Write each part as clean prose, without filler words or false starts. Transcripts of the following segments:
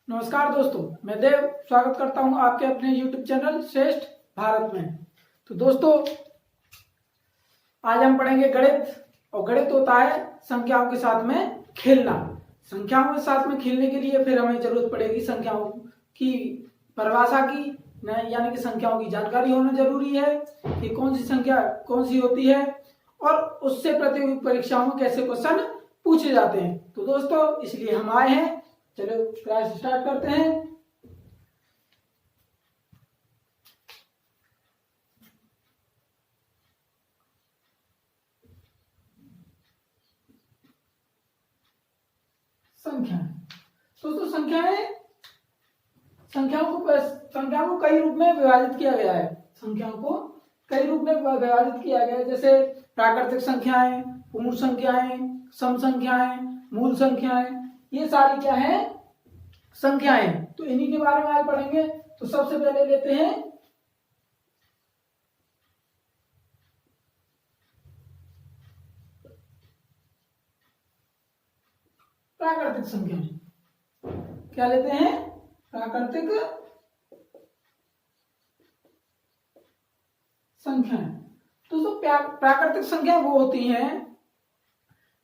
नमस्कार दोस्तों, मैं देव स्वागत करता हूं आपके अपने YouTube चैनल श्रेष्ठ भारत में। तो दोस्तों, आज हम पढ़ेंगे गणित। और गणित होता है संख्याओं के साथ में खेलना। संख्याओं के साथ में खेलने के लिए फिर हमें जरूरत पड़ेगी संख्याओं की परिभाषा की, यानी कि संख्याओं की जानकारी होना जरूरी है कि कौन सी संख्या कौन सी होती है और उससे प्रतियोगी परीक्षाओं में कैसे क्वेश्चन पूछे जाते हैं। तो दोस्तों, इसलिए हम आए हैं। चलो क्लास स्टार्ट करते हैं। संख्या दोस्तों, संख्याओं को कई रूप में विभाजित किया गया है। संख्याओं को कई रूप में विभाजित किया गया है, जैसे प्राकृतिक संख्याएं, पूर्ण संख्याएं, सम संख्याएं, मूल संख्याएं। ये सारी क्या है? संख्याएं। तो इन्हीं के बारे में आज पढ़ेंगे। तो सबसे पहले लेते हैं प्राकृतिक संख्याएं। क्या लेते हैं? प्राकृतिक संख्याएं। तो प्राकृतिक संख्या वो होती हैं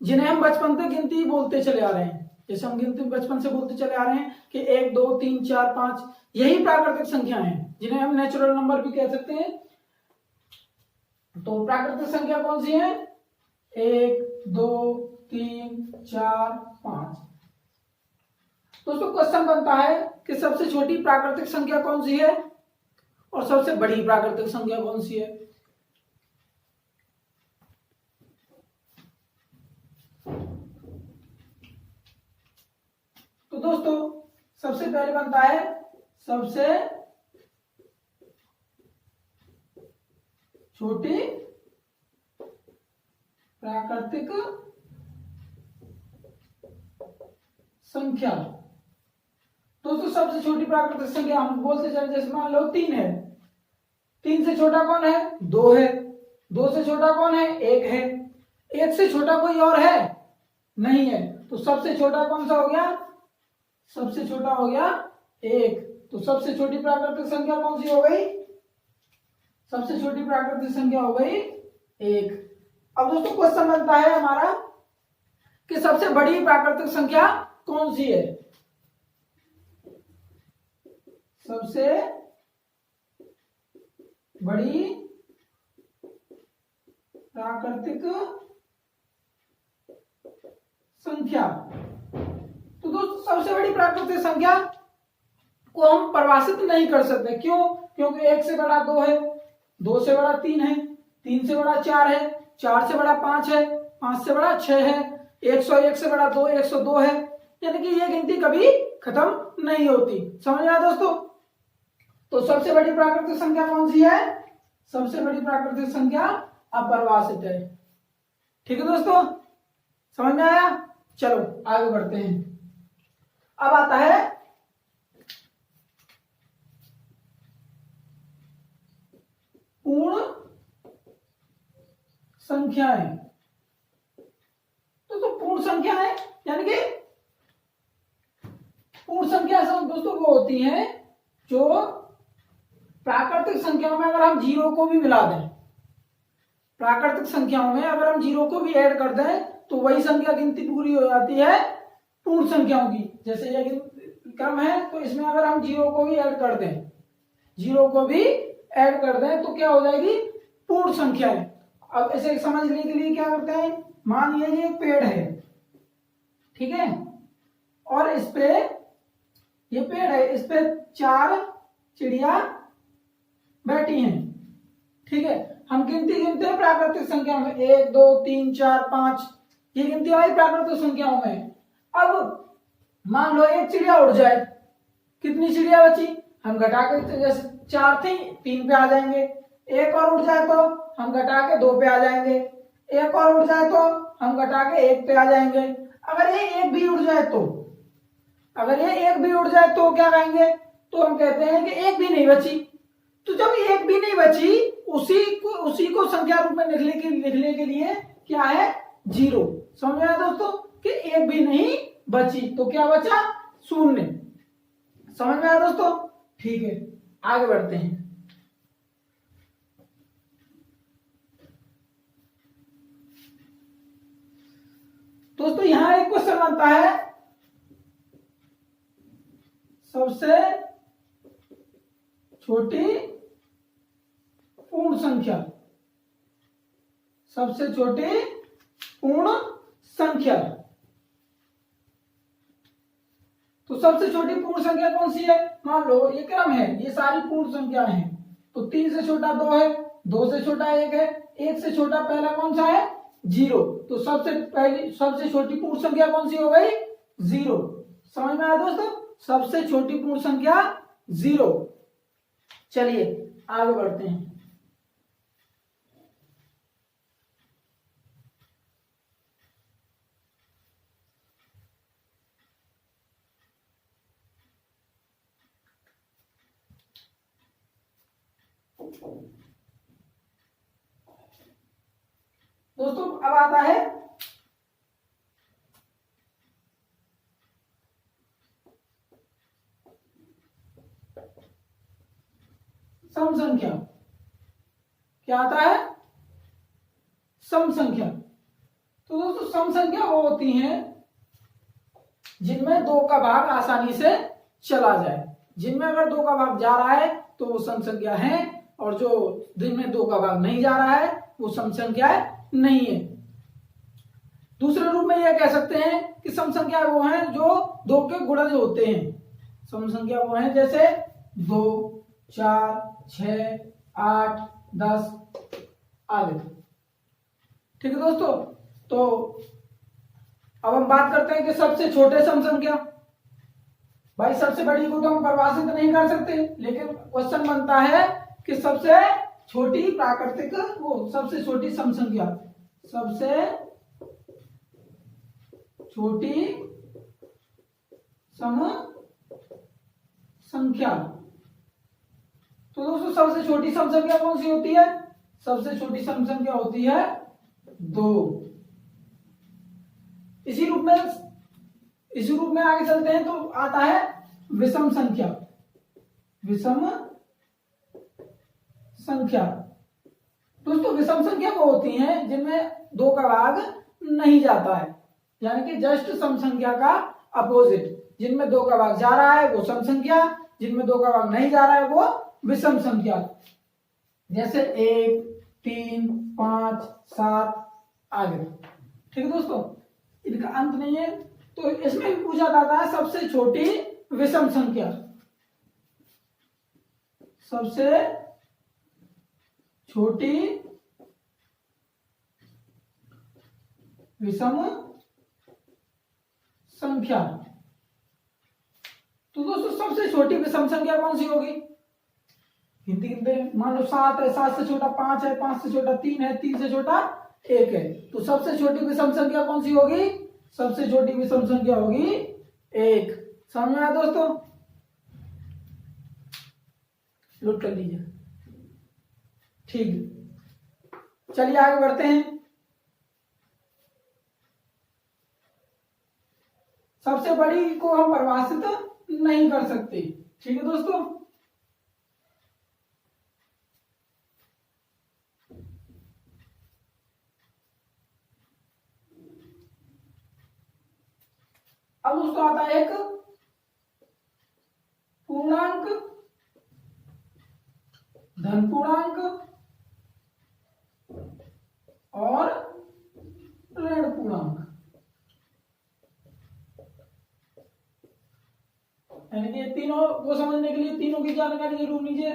जिन्हें हम बचपन से गिनती बोलते चले आ रहे हैं। जैसे हम गिनती बचपन से बोलते चले आ रहे हैं कि 1 2 3 4 5, यही प्राकृतिक संख्या हैं जिन्हें हम नेचुरल नंबर भी कह सकते हैं। तो प्राकृतिक संख्या कौन सी है? 1 2 3 4 5। दोस्तों, क्वेश्चन बनता है कि सबसे छोटी प्राकृतिक संख्या कौन सी है और सबसे बड़ी प्राकृतिक संख्या कौन सी है। तो दोस्तों, सबसे पहले बनता है सबसे छोटी प्राकृतिक संख्या। दोस्तों, सबसे छोटी प्राकृतिक संख्या हम बोलते चले, जैसे मान लो 3 है। 3 से छोटा कौन है? 2 है। 2 से छोटा कौन है? 1 है। 1 से छोटा कोई और है? नहीं है। तो सबसे छोटा कौन सा हो गया? सबसे छोटा हो गया 1। तो सबसे छोटी प्राकृतिक संख्या कौन सी हो गई? सबसे छोटी प्राकृतिक संख्या हो गई 1। अब दोस्तों, क्वेश्चन बनता है हमारा कि सबसे बड़ी प्राकृतिक संख्या कौन सी है। सबसे बड़ी प्राकृतिक संख्या। तो दोस्तों, सबसे बड़ी प्राकृतिक संख्या को हम परिभाषित नहीं कर सकते। क्यों? क्योंकि 1 से बड़ा 2 है, 2 से बड़ा 3 है, 3 से बड़ा 4 है, 4 से बड़ा 5 है, 5 से बड़ा 6 है, 101 से बड़ा 2 102 है। यानी कि ये गिनती कभी खत्म नहीं होती। समझ में आया दोस्तों? तो सबसे बड़ी प्राकृतिक संख्या कौन सी है? सबसे बड़ी प्राकृतिक संख्या अपरिभाषित है। ठीक है दोस्तों, समझ में आया? चलो आगे बढ़ते हैं। अब आता है पूर्ण संख्याएं। तो पूर्ण संख्याएं यानी कि पूर्ण संख्या दोस्तों वो होती हैं जो प्राकृतिक संख्याओं में अगर हम 0 को भी मिला दें, प्राकृतिक संख्याओं में अगर हम 0 को भी ऐड कर दें तो वही संख्या गिनती पूरी हो जाती है पूर्ण संख्याओं की। जैसे ये क्रम है, तो इसमें अगर हम 0 को भी ऐड कर दें, 0 को भी ऐड कर दें तो क्या हो जाएगी? पूर्ण संख्या है। अब ऐसे समझने के लिए क्या करते हैं, मान लीजिए एक पेड़ है, ठीक है, और इस पे ये पेड़ है, इस पे 4 चिड़िया बैठी हैं, ठीक है। हम गिनती गिनते हैं प्राकृतिक संख्याओं में 1 2 3 4 5, ये गिनती हमारी प्राकृतिक संख्याओं में। अब मान लो एक चिड़िया उड़ जाए, कितनी चिड़िया बची? हम घटा के, जैसे 4 थी 3 पे आ जाएंगे। एक और उड़ जाए तो हम घटा के 2 पे आ जाएंगे। एक और उड़ जाए तो हम घटा के 1 पे आ जाएंगे। अगर ये एक भी उड़ जाए तो, अगर ये एक भी उड़ जाए तो क्या कहेंगे? तो हम कहते हैं कि एक भी नहीं बची। तो जब एक भी नहीं बची, उसी को संख्या रूप में लिखने के लिए क्या है? 0। समझ में आया दोस्तों कि एक भी नहीं बची तो क्या बचा? 0। समझ में आया दोस्तों? ठीक है, आगे बढ़ते हैं। दोस्तों यहां एक क्वेश्चन आता है, सबसे छोटी पूर्ण संख्या, सबसे छोटी पूर्ण संख्या। तो सबसे छोटी पूर्ण संख्या कौन सी है? मान लो ये क्रम है, ये सारी पूर्ण संख्या हैं, तो 3 से छोटा 2 है, 2 से छोटा 1 है, 1 से छोटा पहला कौन सा है? 0। तो सबसे पहली सबसे छोटी पूर्ण संख्या कौन सी हो गई? 0। समझ में आया दोस्तों? सबसे छोटी पूर्ण संख्या 0। चलिए आगे बढ़ते हैं। दोस्तों अब आता है सम संख्या। क्या आता है? सम संख्या। तो दोस्तों सम संख्या वो होती हैं जिनमें 2 का भाग आसानी से चला जाए। जिनमें अगर 2 का भाग जा रहा है तो वो सम संख्या है, और जो जिनमें 2 का भाग नहीं जा रहा है वो सम संख्या नहीं है। दूसरे रूप में यह कह सकते हैं कि सम संख्या वो हैं जो 2 के गुणज होते हैं। सम संख्या वो हैं जैसे 2, 4, 6, 8, 10 आदि। ठीक है दोस्तों, तो अब हम बात करते हैं कि सबसे छोटे सम संख्या। भाई सबसे बड़ी को तो हम परिभाषित नहीं कर सकते, लेकिन क्वेश्चन बनता है कि सबसे छोटी प्राकृतिक वो सबसे छोटी सम संख्या, सबसे छोटी सम संख्या। तो दोस्तों सबसे छोटी सम संख्या कौन सी होती है? सबसे छोटी सम संख्या होती है 2। इसी रूप में आगे चलते हैं तो आता है विषम संख्या। विषम संख्या दोस्तों विषम संख्या वो होती हैं जिनमें 2 का भाग नहीं जाता है, यानी कि जस्ट सम संख्या का अपोजिट। जिनमें 2 का भाग जा रहा है वो सम संख्या, जिनमें 2 का भाग नहीं जा रहा है वो विषम संख्या। जैसे 1, 3, 5, 7 आगे। ठीक है दोस्तों, इनका अंत नहीं है। तो इसमें भी पूछा जाता है सबसे छोटी विषम संख्या। सबसे छोटी विषम संख्या। तो दोस्तों सबसे छोटी विषम संख्या कौन सी होगी? गिनती गिनते हैं। मान लो 7 है, 7 से छोटा 5 है, 5 से छोटा 3 है, 3 से छोटा 1 है। तो सबसे छोटी विषम संख्या कौन सी होगी? सबसे छोटी विषम संख्या होगी 1। समझ में आया दोस्तों? नोट कर लीजिए। ठीक, चलिए आगे बढ़ते हैं। सबसे बड़ी को हम परिभाषित नहीं कर सकते। ठीक है दोस्तों, अब उसको आता है एक पूर्णांक, धन पूर्णांक और ऋण पूर्णांक। यानी कि ये तीनों को समझने के लिए तीनों की जानकारी जरूर लीजिए।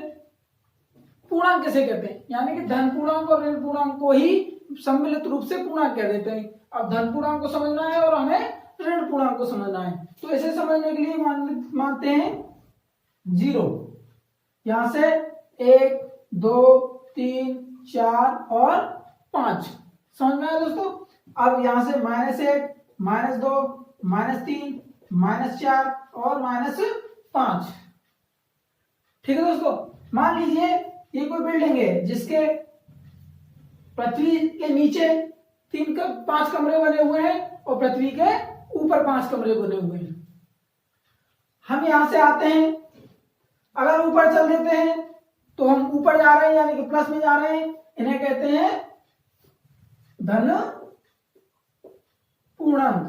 पूर्णांक किसे कहते हैं? यानी कि धन पूर्णांक और ऋण पूर्णांक को ही सम्मिलित रूप से पूर्णांक कह देते हैं। अब धन पूर्णांक को समझना है और हमें ऋण पूर्णांक को समझना है, तो इसे समझने के लिए मानते हैं 0। यहां से 1, 2, 3, 4 और 5। समझ में आया दोस्तों? अब यहां से -1, -2, -3, -4 और -5। ठीक है दोस्तों, मान लीजिए ये कोई बिल्डिंग है जिसके पृथ्वी के नीचे 5 कमरे बने हुए हैं और पृथ्वी के ऊपर 5 कमरे बने हुए हैं। हम यहां से आते हैं, अगर ऊपर चल देते हैं तो हम ऊपर जा रहे हैं यानी कि प्लस में जा रहे हैं, इन्हें कहते हैं धन पूर्णांक।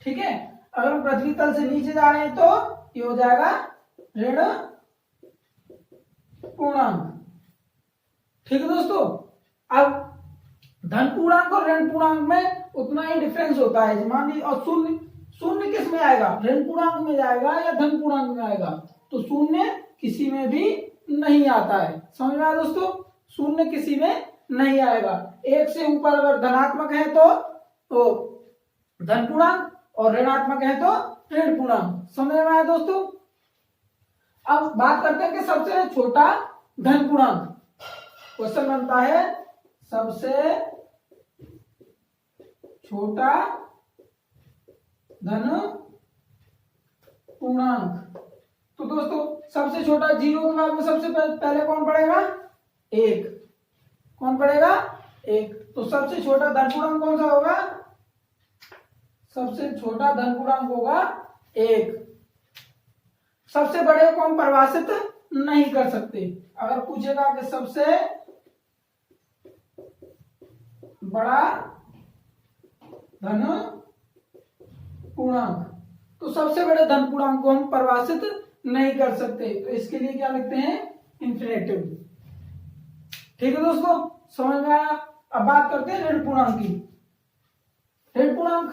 ठीक है, अगर हम पृथ्वी तल से नीचे जा रहे हैं तो ये हो जाएगा ऋण पूर्णांक। ठीक है दोस्तों, अब धन पूर्णांक और ऋण पूर्णांक में उतना ही डिफरेंस होता है। मान लीजिए, और शून्य, शून्य किस में आएगा, ऋण पूर्णांक में जाएगा या धन पूर्णांक में आएगा, तो शून्य किसी में भी नहीं आता है। समझ में आया दोस्तों, शून्य किसी में नहीं आएगा। एक से ऊपर अगर धनात्मक है तो धन पूर्णांक और ऋणात्मक है तो ऋण पूर्णांक। समझ में आया दोस्तों। अब बात करते हैं कि सबसे छोटा धन पूर्णांक। क्वेश्चन बनता है सबसे छोटा धन पूर्णांक। तो दोस्तों सबसे छोटा, जीरो के बाद में सबसे पहले कौन पड़ेगा, एक। कौन पड़ेगा, एक। तो सबसे छोटा धन पूर्णांक कौन सा होगा, सबसे छोटा धन पूर्णांक होगा एक। सबसे बड़े को हम परिभाषित नहीं कर सकते। अगर पूछेगा कि सबसे बड़ा धन पूर्णांक, तो सबसे बड़े धन पूर्णांक को हम परिभाषित नहीं कर सकते, तो इसके लिए क्या लिखते हैं, इंफिनिटिव। ठीक है दोस्तों, समझ में आया। अब बात करते हैं ऋण पूर्णांक की। ऋण पूर्णांक,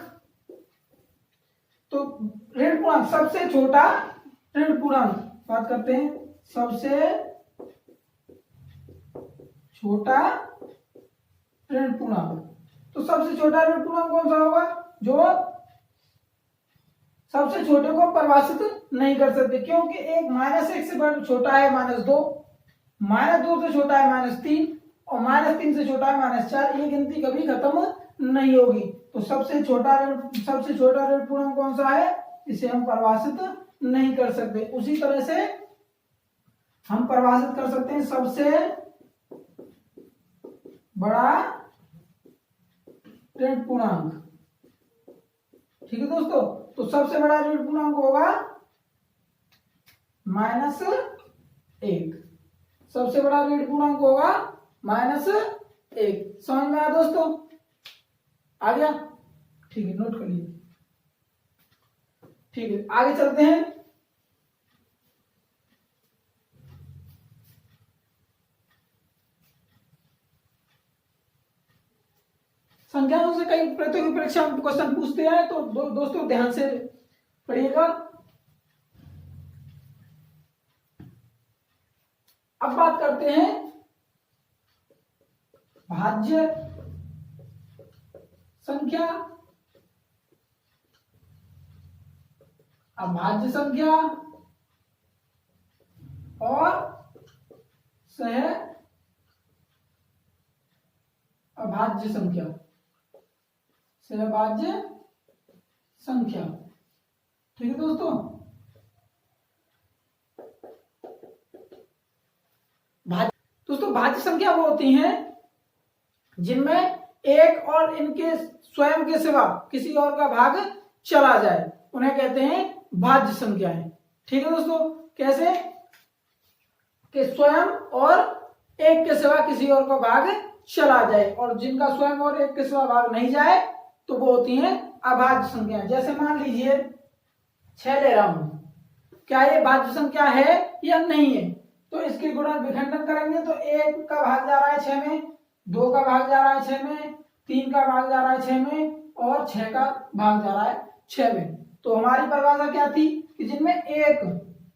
तो ऋण पूर्णांक सबसे छोटा ऋण पूर्णांक, बात करते हैं सबसे छोटा ऋण पूर्णांक। तो सबसे छोटा ऋण पूर्णांक कौन सा होगा, जो सबसे छोटे को परिभाषित नहीं कर सकते, क्योंकि एक -1 से बड़ा छोटा है -2, -2 से छोटा है -3 और -3 से छोटा है -4। ये गिनती कभी खत्म नहीं होगी। तो सबसे छोटा ऋण पूर्णांक कौन सा है, इसे हम परिभाषित नहीं कर सकते। उसी तरह से हम परिभाषित कर सकते हैं सबसे बड़ा ऋण पूर्णांक। ठीक है दोस्तों, तो सबसे बड़ा ऋण पूर्णांक होगा -1। सबसे बड़ा ऋण पूर्णांक होगा -1। समझ में आया दोस्तों, आ गया। ठीक है, नोट कर लीजिए। ठीक है, आगे चलते हैं। संख्याओं से कई प्रतियोगी परीक्षा में क्वेश्चन पूछते हैं, तो दोस्तों ध्यान से पढ़िएगा। अब बात करते हैं भाज्य संख्या, अभाज्य संख्या और सह अभाज्य संख्या। सहभाज्य संख्या। ठीक है दोस्तों, भाज्य संख्या वो होती हैं जिनमें एक और इनके स्वयं के सिवा किसी और का भाग चला जाए, उन्हें कहते हैं भाज्य संख्याएं। ठीक है दोस्तों, कैसे कि स्वयं और एक के सिवा किसी और का भाग चला जाए, और जिनका स्वयं और एक के सिवा भाग नहीं जाए तो वो होती हैं अभाज्य संख्याएं। जैसे मान लीजिए 6 ले रहा हूं, क्या ये भाज्य संख्या है या नहीं है, तो इसके गुणन विखंडन करेंगे तो 1 का भाग जा रहा है 6 में, 2 का भाग जा रहा है 6 में, 3 का भाग जा रहा है 6 में और 6 का भाग जा रहा है 6 में। तो हमारी परिभाषा क्या थी कि जिनमें एक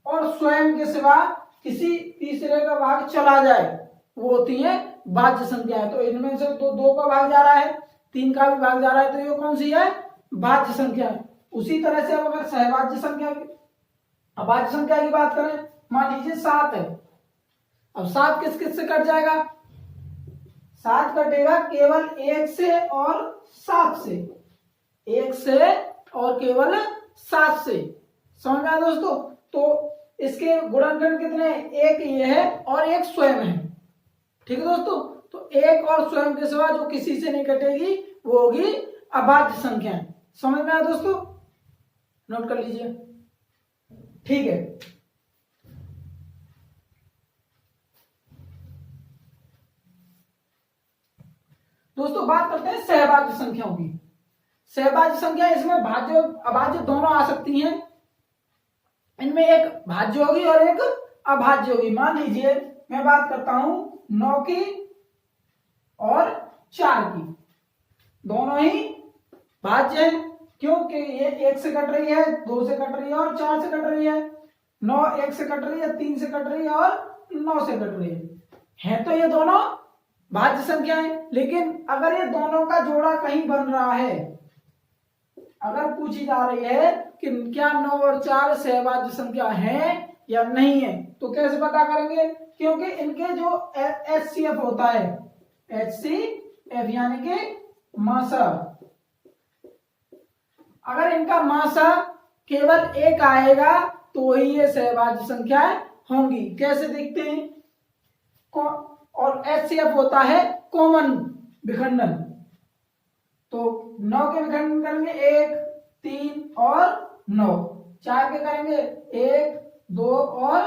और स्वयं के सिवा किसी तीसरे का भाग चला जाए वो होती है भाज्य संख्याएं। तो इनमें से तो 2 का भाग जा रहा है, 3 का भी भाग जा रहा है, तो ये कौन सी है, भाज्य संख्या है। उसी तरह से अब अगर सहभाज्य संख्या अभाज्य संख्या की बात करें, मान लीजिए 7 है। अब 7 किस किस से कट जाएगा, 7 कटेगा केवल 1 से और 7 से, 1 से और केवल 7 से। समझ में आया दोस्तों। तो इसके गुणनखंड कितने, एक ये है और एक स्वयं है। ठीक है दोस्तों, तो एक और स्वयं के सिवा जो किसी से नहीं कटेगी वो होगी अभाज्य संख्या। समझ में आया दोस्तों, नोट कर लीजिए। ठीक है। दोस्तों बात करते हैं सहभाज्य संख्याओं की। सहभाज्य संख्या, इसमें भाज्य अभाज्य दोनों आ सकती हैं। इनमें एक भाज्य होगी और एक अभाज्य होगी। मान लीजिए मैं बात करता हूं 9 की और 4 की, दोनों ही भाज्य हैं क्योंकि ये 1 से कट रही है, 2 से कट रही है और 4 से कट रही है। 9 1 से कट रही है, 3 से कट रही है और 9 से कट रही है तो ये दोनों भाज्य संख्या है। लेकिन अगर ये दोनों का जोड़ा कहीं बन रहा है, अगर पूछी जा रही है कि क्या 9 और 4 सहभाज्य संख्या है या नहीं है, तो कैसे पता करेंगे? क्योंकि इनके जो HCF होता है, HCF यानी कि मासा, अगर इनका मासा केवल 1 आएगा तो ही ये सहभाज्य संख्याएं होंगी। कैसे देखते हैं? और HCF होता है कॉमन विखंडन, तो 9 के विखंडन करेंगे 1 3 और 9, 4 के करेंगे 1 2 और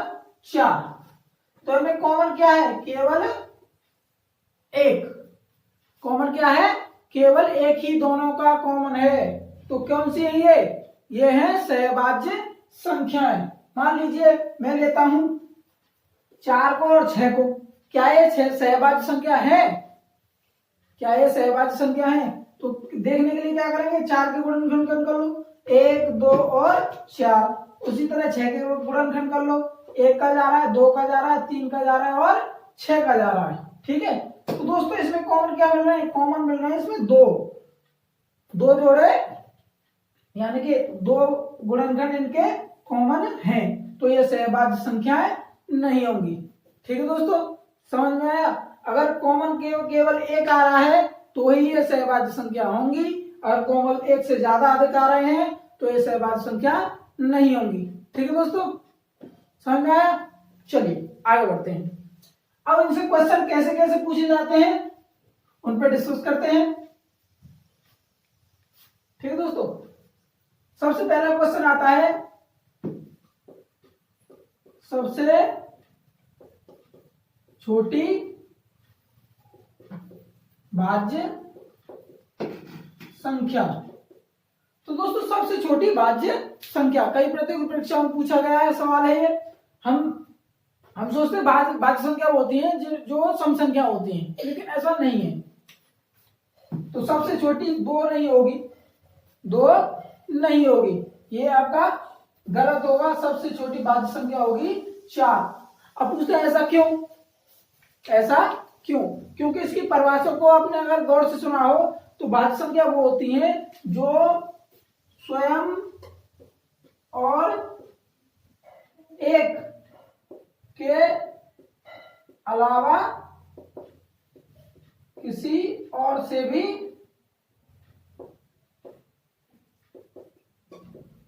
4, तो इनमें कॉमन क्या है? केवल 1। कॉमन क्या है? केवल एक ही दोनों का कॉमन है। तो कौन सी है ये है सहभाज्य संख्याएं। मान लीजिए मैं लेता हूं 4 को और 6 को, क्या ये सहभाज्य संख्या है? क्या ये सहभाज्य संख्या है? तो देखने के लिए क्या करेंगे? 4 के गुणनखंड कर लो, 1 2 और 4। उसी तरह 6 के गुणनखंड कर लो, 1 का जा रहा है, 2 का जा रहा है, 3 का जा रहा है और 6 का जा रहा है। ठीक है, तो दोस्तों इसमें कॉमन क्या मिल रहा है? कॉमन मिल रहा है इसमें दो जोड़े, यानी कि 2 गुणनखंड इनके कॉमन हैं, तो ये सहभाज्य संख्याएं नहीं होंगी। ठीक है दोस्तों, समझ में आया? अगर कॉमन केवल 1 आ रहा है तो ही ये सहभाज्य संख्या होंगी, और कॉमन 1 से ज्यादा अधिक आ रहे हैं तो ये सहभाज्य संख्या नहीं होंगी। ठीक है दोस्तों, समझ में आया? चलिए आगे बढ़ते हैं। अब इनसे क्वेश्चन कैसे कैसे पूछे जाते हैं उन पर डिस्कस करते हैं। ठीक है दोस्तों, सबसे पहला क्वेश्चन आता है, सबसे छोटी भाज्य संख्या। तो दोस्तों सबसे छोटी भाज्य संख्या कई प्रतियोगी परीक्षाओं में पूछा गया है सवाल है ये। हम सोचते हैं भाज्य संख्या होती है जो सम संख्या होती है, लेकिन ऐसा नहीं है। तो सबसे छोटी 2 नहीं होगी, 2 नहीं होगी, ये आपका गलत होगा। सबसे छोटी भाज्य संख्या होगी 4। अब पूछते हैं ऐसा क्यों? ऐसा क्यों? क्योंकि इसकी परिभाषा को आपने अगर गौर से सुना हो तो भाज्य संख्या वो होती है जो स्वयं और एक के अलावा किसी और से भी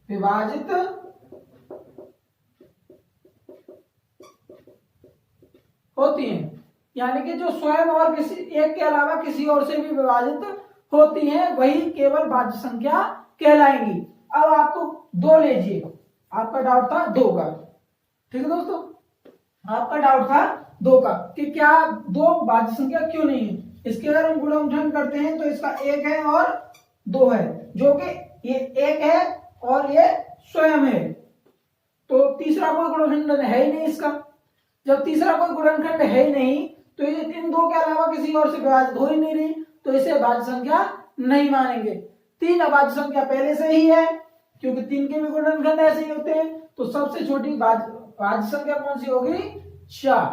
विभाजित होती हैं, यानी कि जो स्वयं और किसी एक के अलावा किसी और से भी विभाजित होती हैं वही केवल भाज्य संख्या कहलाएंगी। अब आपको 2 लीजिए, आपका डाउट था 2 का। ठीक है दोस्तों, आपका डाउट था 2 का कि क्या 2 भाज्य संख्या क्यों नहीं है। इसके अगर हम गुणनखंड करते हैं तो इसका 1 है और 2 है, जो कि ये 1 है और ये स्वयं है, तो तीसरा कोई गुणनखंड है ही नहीं इसका। जब तीसरा कोई गुणनखंड है ही नहीं तो ये इन 2 के अलावा किसी और से विभाजित हो ही नहीं रही, तो इसे भाज्य संख्या नहीं मानेंगे। 3 अभाज्य संख्या पहले से ही है, क्योंकि 3 के भी गुणनखंड ऐसे ही होते हैं। तो सबसे छोटी भाज्य संख्या कौन सी होगी? 4।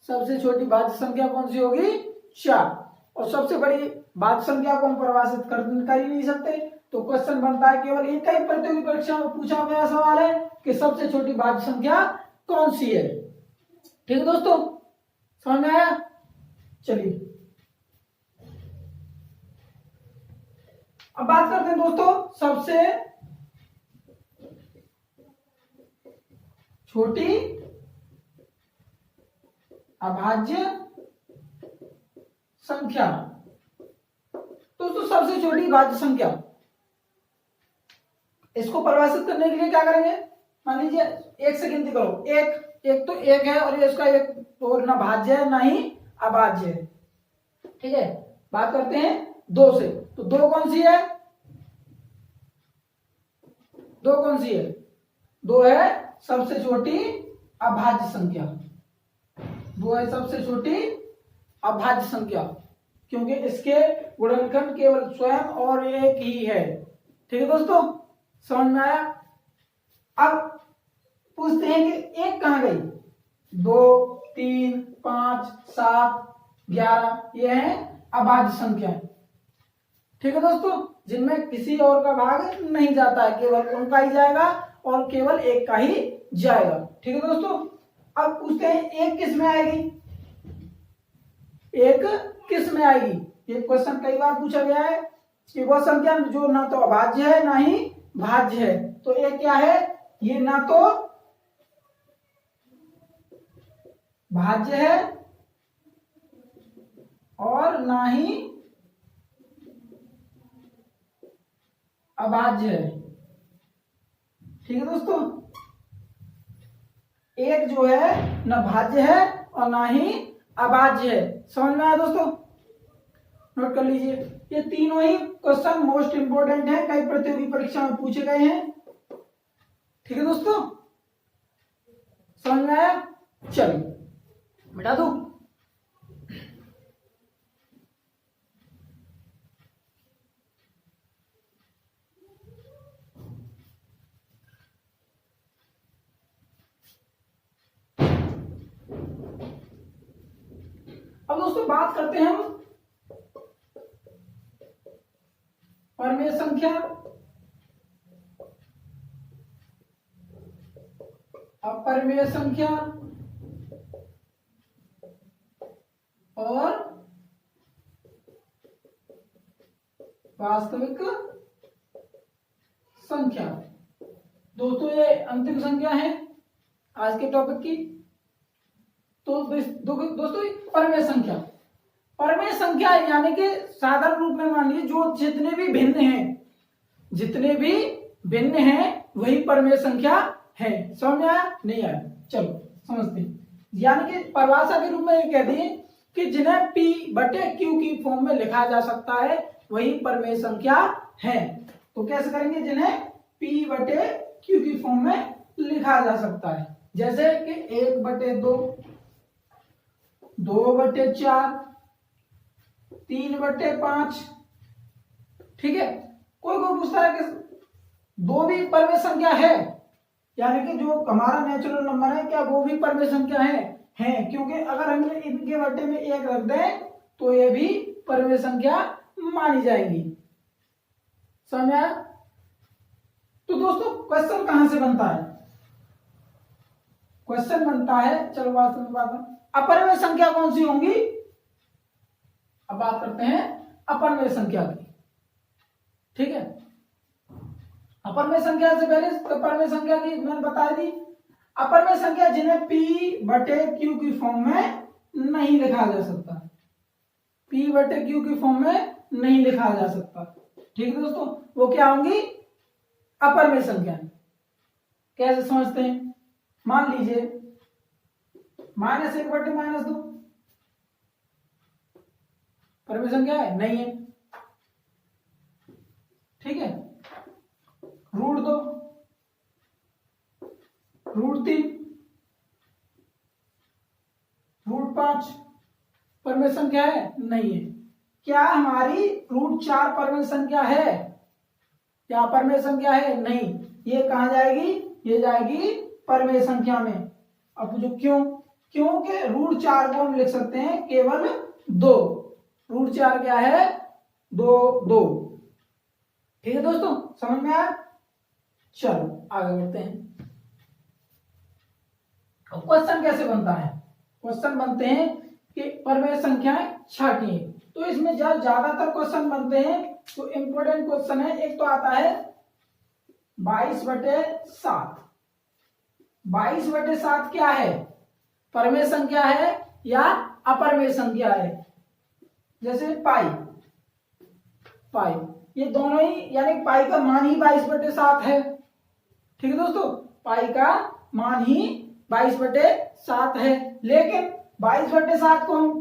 सबसे छोटी भाज्य संख्या कौन सी होगी? 4। और सबसे बड़ी भाज्य संख्या को हम परिभाषित कर ही नहीं सकते, तो क्वेश्चन बनता है केवल एक ही प्रतियोगी परीक्षा में पूछा गया सवाल है कि सबसे छोटी भाज्य संख्या कौन सी है। ठीक है दोस्तों, समझ में आया? चलिए अब बात करते हैं दोस्तों सबसे छोटी अभाज्य संख्या। दोस्तों सबसे छोटी भाज्य संख्या, इसको परिभाषित करने के लिए क्या करेंगे? मान लीजिए एक से गिनती करो, एक एक तो एक है और ये इसका एक तो ना भाज्य है ना ही अभाज्य है। ठीक है, बात करते हैं दो से, तो दो कौन सी है, दो कौन सी है, दो है सबसे छोटी अभाज्य संख्या, दो है सबसे छोटी अभाज्य संख्या, क्योंकि इसके गुणनखंड केवल स्वयं और एक ही है। ठीक है दोस्तों, समझ में आया। अब पूछते हैं कि एक कहां गई, 2 3 5 7 11 ये है अभाज्य संख्या। ठीक है दोस्तों, जिनमें किसी और का भाग नहीं जाता है, केवल उनका ही जाएगा और केवल एक का ही जाएगा। ठीक है दोस्तों, अब पूछते हैं एक किस में आएगी, एक किस में आएगी। ये क्वेश्चन कई बार पूछा गया है कि वह संख्या जो ना तो अभाज्य है ना ही भाज्य है, तो एक क्या है, ये ना तो भाज्य है और ना ही अभाज्य है। ठीक है दोस्तों, एक जो है ना भाज्य है और ना ही अभाज्य है। समझ में आया दोस्तों, नोट कर लीजिए। ये तीनों ही क्वेश्चन मोस्ट इंपोर्टेंट है, कई प्रतियोगी परीक्षा में पूछे गए हैं। ठीक है दोस्तों, समझ में आया। चलिए मिटा दो। अब दोस्तों बात करते हैं हम परमेय संख्या, अपरमेय संख्या और वास्तविक संख्या। दोस्तों ये अंतिम संख्या है आज के टॉपिक की। तो दोस्तों परमेय संख्या, परमेय संख्या यानी कि साधारण रूप में मान लीजिए जो जितने भी भिन्न हैं, जितने भी भिन्न हैं वही परमेय संख्या है। समझ में आया, नहीं आया, चलो समझते हैं। यानी कि परिभाषा के रूप में ये कहती है कि जिन्हें P बटे Q की फॉर्म में लिखा जा सकता है वही परमेय संख्या है। तो कैसे करेंगे, जिन्हें P बटे Q की फॉर्म में लिखा जा सकता है, जैसे कि 1 बटे 2, 2 बटे 4, 3 बटे 5। ठीक है, कोई पूछता है कि दो भी परमेय संख्या है, यानी कि जो हमारा नेचुरल नंबर है क्या वो भी परमेय संख्या है, क्योंकि अगर हम इनके बटे में 1 रख दें तो ये भी परमेय संख्या मानी जाएंगी। समझ आया। तो दोस्तों क्वेश्चन कहां से बनता है, क्वेश्चन बनता है, चलो बात में बात है, अपरमेय संख्या कौन सी होंगी। अब बात करते हैं अपरमेय संख्या की। ठीक है, अपरमेय संख्या से पहले परमेय संख्या की मैंने बता दी। अपरमेय संख्या जिन्हें P बटे Q की फॉर्म में नहीं लिखा जा सकता, P बटे Q की फॉर्म में नहीं लिखा जा सकता। ठीक है दोस्तों, वो क्या होंगी, अपरमेय संख्या। कैसे समझते हैं, मान लीजिए -1 बटे -2 परमेय संख्या है, नहीं है। ठीक है, √2, √3, √5 परमेय संख्या है, नहीं है। क्या हमारी √4 परमेय संख्या है, क्या परमेय संख्या है, नहीं। ये कहां जाएगी, ये जाएगी परमेय संख्या में। अब जो क्यों, क्योंकि √4 को हम लिख सकते हैं केवल 2, √4 क्या है, 2। ठीक है दोस्तों, समझ में आया। चलो आगे बढ़ते हैं। क्वेश्चन कैसे बनता है, क्वेश्चन बनते हैं कि परमेय संख्याएं छाटिए। तो इसमें ज्यादातर क्वेश्चन बनते हैं, तो इंपॉर्टेंट क्वेश्चन है। एक तो आता है 22 बटे 7। 22 बटे 7 क्या है, परमेय संख्या है या अपरमेय संख्या है। जैसे पाई, ये दोनों ही, यानी पाई का मान ही 22 बटे 7 है। ठीक है दोस्तों, पाई का मान ही 22/7 है। लेकिन 22/7 को हम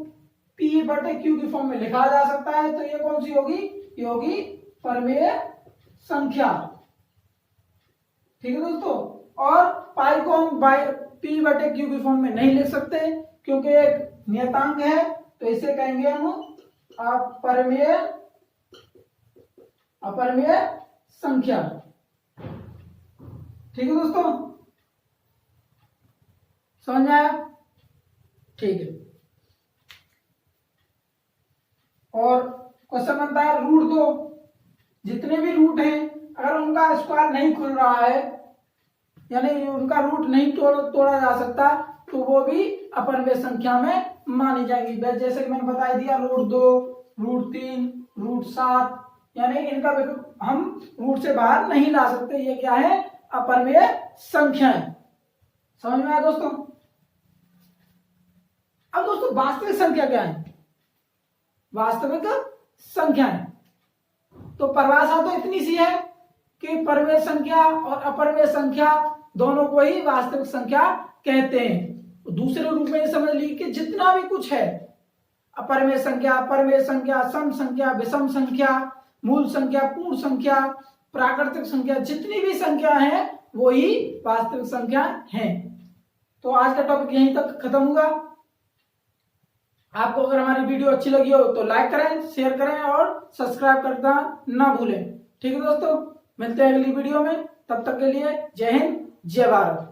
P/Q की फॉर्म में लिखा जा सकता है, तो ये कौन सी होगी? ये होगी परिमेय संख्या। ठीक है दोस्तों, और पाई को हम P/Q की फॉर्म में नहीं लिख सकते क्योंकि एक नियतांक है, तो इसे कहेंगे हम अपरिमेय संख्या। ठीक है दोस्तों, समझ में आया? ठीक है। और क्वेश्चन बनता है √2। जितने भी रूट हैं अगर उनका स्क्वायर नहीं खुल रहा है, यानी उनका रूट नहीं तोड़ा जा सकता, तो वो भी अपरिमेय संख्या में मानी जाएंगी। जैसे कि मैंने बता दिया, √2, √3, √7, यानी इनका हम रूट से बाहर नहीं ला सकते। ये क्या है? अपरिमेय संख्याएं। समझ में आया दोस्तों? अब दोस्तों वास्तविक संख्या क्या है? वास्तविक संख्याएं तो परिभाषा तो इतनी सी है कि परिमेय संख्या और अपरिमेय संख्या दोनों को ही वास्तविक संख्या कहते हैं। दूसरे रूप में समझ ली कि जितना भी कुछ है, अपरिमेय संख्या, परिमेय संख्या, सम संख्या, विषम संख्या, मूल संख्या, पूर्ण संख्या, प्राकृतिक संख्या, जितनी भी संख्या है वो ही वास्तविक संख्या है। तो आज का टॉपिक यहीं तक खत्म हुआ। आपको अगर हमारी वीडियो अच्छी लगी हो तो लाइक करें, शेयर करें और सब्सक्राइब करना ना भूलें। ठीक है दोस्तों, मिलते हैं अगली वीडियो में। तब तक के लिए जय हिंद, जय भारत।